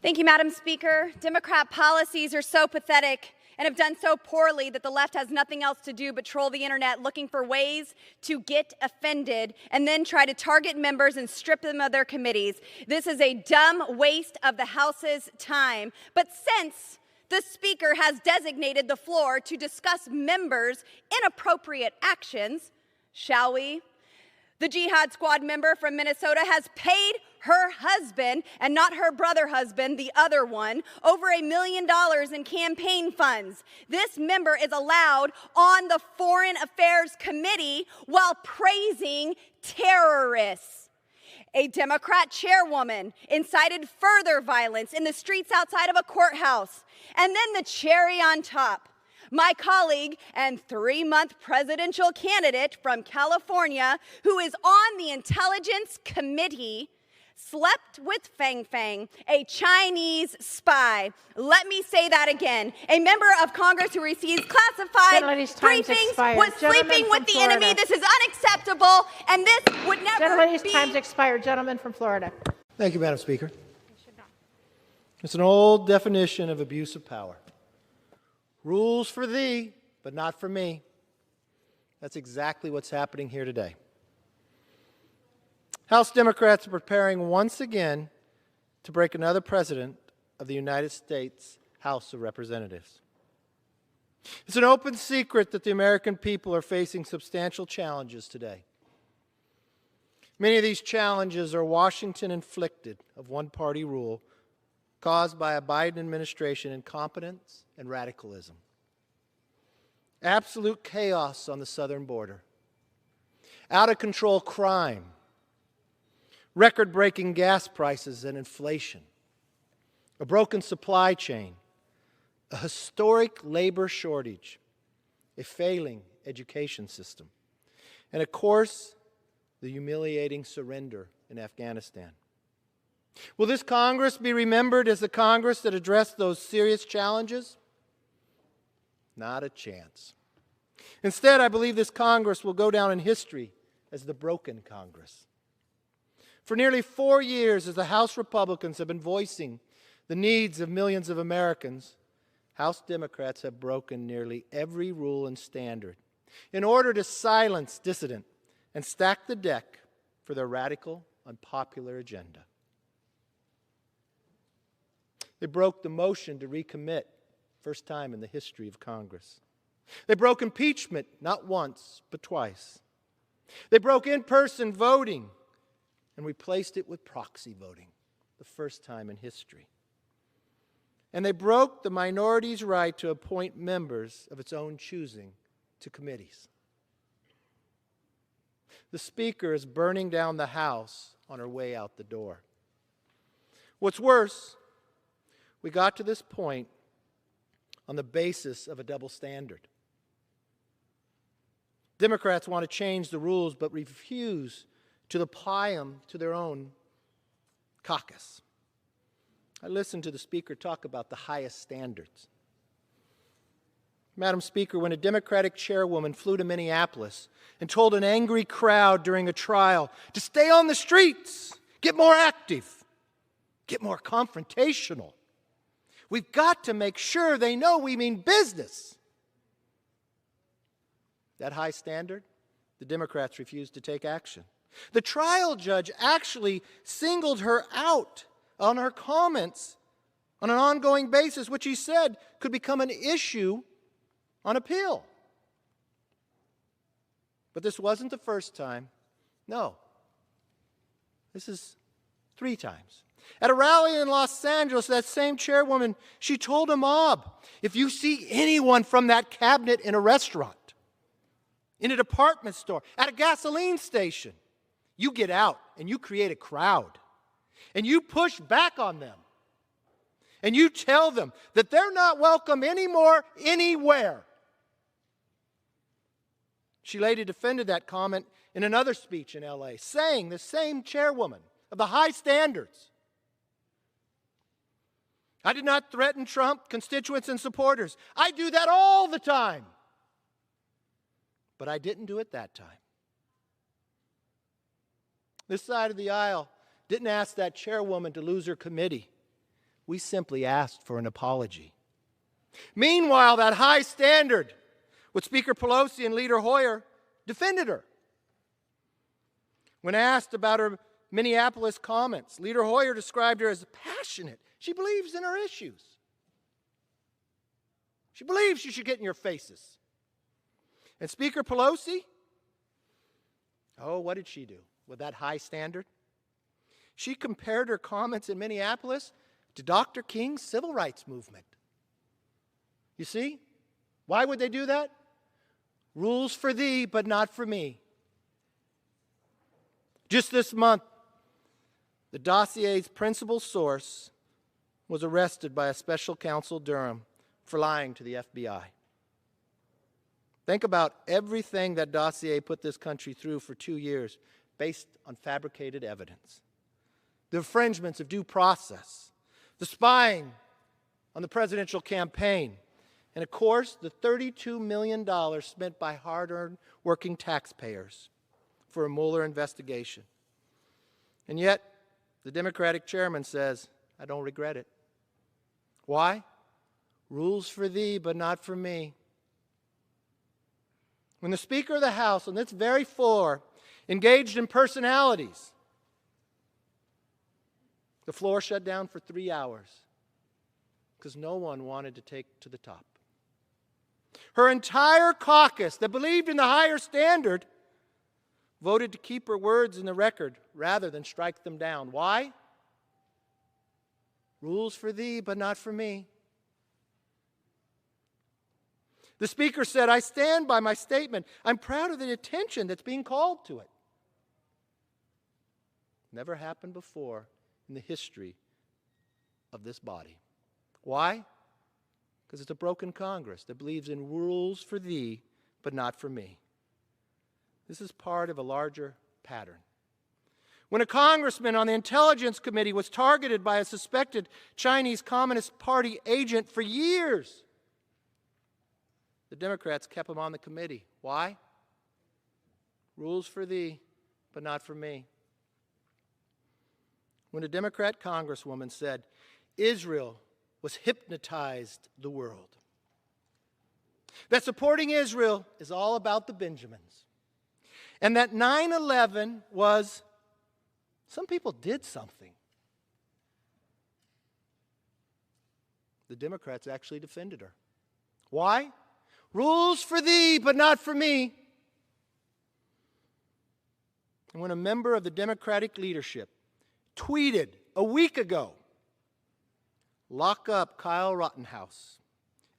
Thank you, Madam Speaker. Democrat policies are so pathetic and have done so poorly that the left has nothing else to do but troll the internet looking for ways to get offended and then try to target members and strip them of their committees. This is a dumb waste of the House's time. But since the Speaker has designated the floor to discuss members' inappropriate actions, shall we? The Jihad Squad member from Minnesota has paid her husband, and not her brother husband, the other one, over $1 million in campaign funds. This member is allowed on the Foreign Affairs Committee while praising terrorists. A Democrat chairwoman incited further violence in the streets outside of a courthouse. And then the cherry on top. My colleague and 3-month presidential candidate from California, who is on the Intelligence Committee, slept with Fang Fang, a Chinese spy. Let me say that again. A member of Congress who receives classified briefings was sleeping with the enemy. This is unacceptable, and this would never be. Time's expired. Gentleman from Florida. Thank you, Madam Speaker. It's an old definition of abuse of power. Rules for thee, but not for me. That's exactly what's happening here today. House Democrats are preparing once again to break another president of the United States House of Representatives. It's an open secret that the American people are facing substantial challenges today. Many of these challenges are Washington-inflicted of one-party rule caused by a Biden administration incompetence and radicalism. Absolute chaos on the southern border. Out-of-control crime. Record-breaking gas prices and inflation. A broken supply chain. A historic labor shortage. A failing education system. And of course, the humiliating surrender in Afghanistan. Will this Congress be remembered as the Congress that addressed those serious challenges? Not a chance. Instead, I believe this Congress will go down in history as the broken Congress. For nearly 4 years, as the House Republicans have been voicing the needs of millions of Americans, House Democrats have broken nearly every rule and standard in order to silence dissident and stack the deck for their radical, unpopular agenda. They broke the motion to recommit, first time in the history of Congress. They broke impeachment, not once, but twice. They broke in-person voting and replaced it with proxy voting, the first time in history. And they broke the minority's right to appoint members of its own choosing to committees. The Speaker is burning down the House on her way out the door. What's worse, we got to this point on the basis of a double standard. Democrats want to change the rules but refuse to apply them to their own caucus. I listened to the Speaker talk about the highest standards. Madam Speaker, when a Democratic chairwoman flew to Minneapolis and told an angry crowd during a trial to stay on the streets, get more active, get more confrontational, we've got to make sure they know we mean business. That high standard, the Democrats refused to take action. The trial judge actually singled her out on her comments on an ongoing basis, which he said could become an issue on appeal. But this wasn't the first time. No. This is 3 times. At a rally in Los Angeles, that same chairwoman, she told a mob, if you see anyone from that cabinet in a restaurant, in a department store, at a gasoline station, you get out and you create a crowd. And you push back on them. And you tell them that they're not welcome anymore, anywhere. She later defended that comment in another speech in L.A., saying, the same chairwoman of the high standards, I did not threaten Trump, constituents, and supporters. I do that all the time. But I didn't do it that time. This side of the aisle didn't ask that chairwoman to lose her committee, We simply asked for an apology. Meanwhile, that high standard with Speaker Pelosi and Leader Hoyer defended her. When asked about her Minneapolis comments, Leader Hoyer described her as passionate. She believes in her issues. She believes you should get in your faces. And Speaker Pelosi, oh, what did she do with that high standard? She compared her comments in Minneapolis to Dr. King's civil rights movement. You see? Why would they do that? Rules for thee, but not for me. Just this month, the dossier's principal source was arrested by a special counsel Durham for lying to the FBI. Think about everything that dossier put this country through for 2 years based on fabricated evidence. The infringements of due process, the spying on the presidential campaign, and of course, the $32 million spent by hard-earned working taxpayers for a Mueller investigation. And yet, the Democratic chairman says, I don't regret it. Why? Rules for thee, but not for me. When the Speaker of the House on this very floor engaged in personalities, the floor shut down for 3 hours because no one wanted to take to the top. Her entire caucus that believed in the higher standard voted to keep her words in the record rather than strike them down. Why? Rules for thee, but not for me. The Speaker said, I stand by my statement. I'm proud of the attention that's being called to it. Never happened before in the history of this body. Why? Because it's a broken Congress that believes in rules for thee, but not for me. This is part of a larger pattern. When a congressman on the Intelligence Committee was targeted by a suspected Chinese Communist Party agent for years, the Democrats kept him on the committee. Why? Rules for thee, but not for me. When a Democrat congresswoman said, Israel was hypnotized the world. That supporting Israel is all about the Benjamins. And that 9/11 was, some people did something. The Democrats actually defended her. Why? Rules for thee, but not for me. And when a member of the Democratic leadership tweeted a week ago, lock up Kyle Rittenhouse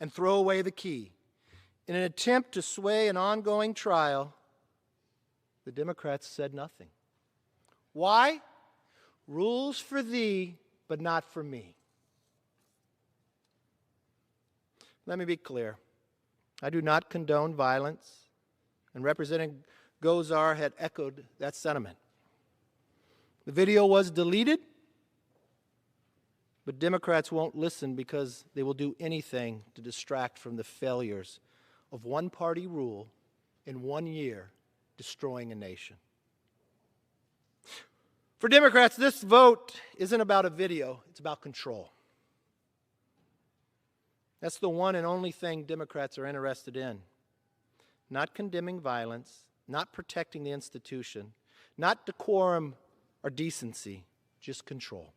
and throw away the key, in an attempt to sway an ongoing trial, the Democrats said nothing. Why? Rules for thee, but not for me. Let me be clear. I do not condone violence, and Representative Gosar had echoed that sentiment. The video was deleted, but Democrats won't listen because they will do anything to distract from the failures of one-party rule in 1 year, destroying a nation. For Democrats, this vote isn't about a video, it's about control. That's the one and only thing Democrats are interested in. Not condemning violence, not protecting the institution, not decorum or decency, just control.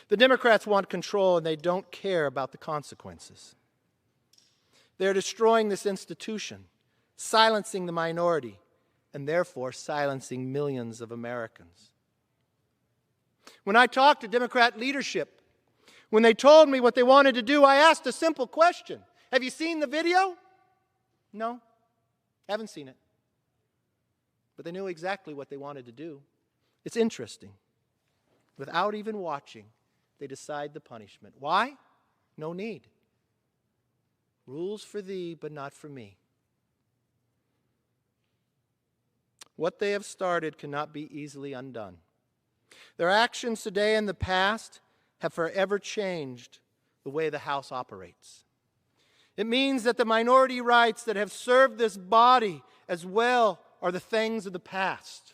The Democrats want control and they don't care about the consequences. They're destroying this institution, silencing the minority, and therefore silencing millions of Americans. When I talked to Democrat leadership, when they told me what they wanted to do, I asked a simple question. Have you seen the video? No, haven't seen it. But they knew exactly what they wanted to do. It's interesting. Without even watching, they decide the punishment. Why? No need. Rules for thee, but not for me. What they have started cannot be easily undone. Their actions today and the past have forever changed the way the House operates. It means that the minority rights that have served this body as well are the things of the past.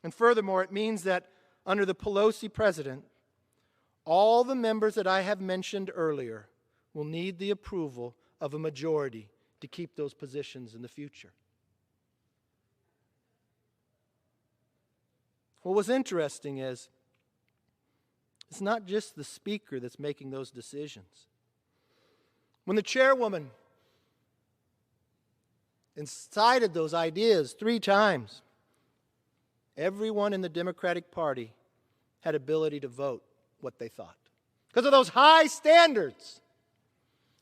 And furthermore, it means that under the Pelosi president, all the members that I have mentioned earlier will need the approval of a majority to keep those positions in the future. What was interesting is it's not just the Speaker that's making those decisions. When the chairwoman incited those ideas 3 times, everyone in the Democratic Party had ability to vote what they thought. Because of those high standards,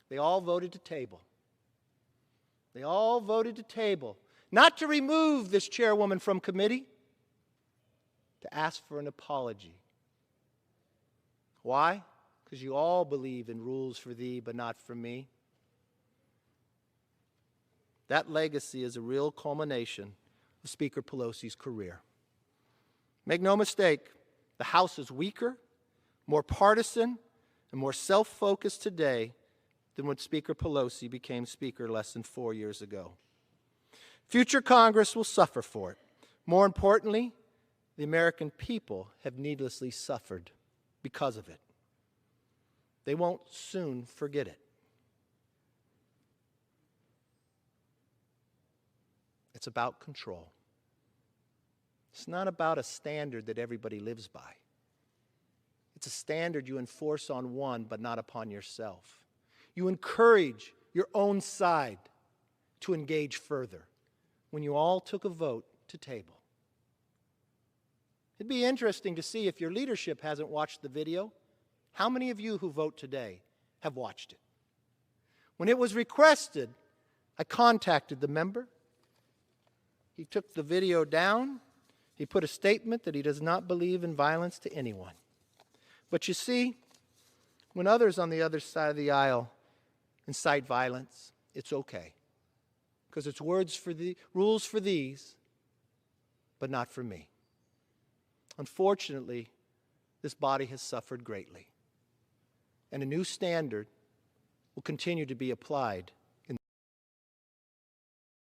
they all voted to table. They all voted to table, not to remove this chairwoman from committee, to ask for an apology. Why? Because you all believe in rules for thee, but not for me. That legacy is a real culmination of Speaker Pelosi's career. Make no mistake, the House is weaker, more partisan, and more self-focused today than when Speaker Pelosi became Speaker less than 4 years ago. Future Congress will suffer for it. More importantly, the American people have needlessly suffered because of it. They won't soon forget it. It's about control. It's not about a standard that everybody lives by. It's a standard you enforce on one, but not upon yourself. You encourage your own side to engage further when you all took a vote to table. It'd be interesting to see, if your leadership hasn't watched the video, how many of you who vote today have watched it. When it was requested, I contacted the member. He took the video down. He put a statement that he does not believe in violence to anyone. But you see, when others on the other side of the aisle incite violence, it's okay. Because it's rules for these, but not for me. Unfortunately, this body has suffered greatly. And a new standard will continue to be applied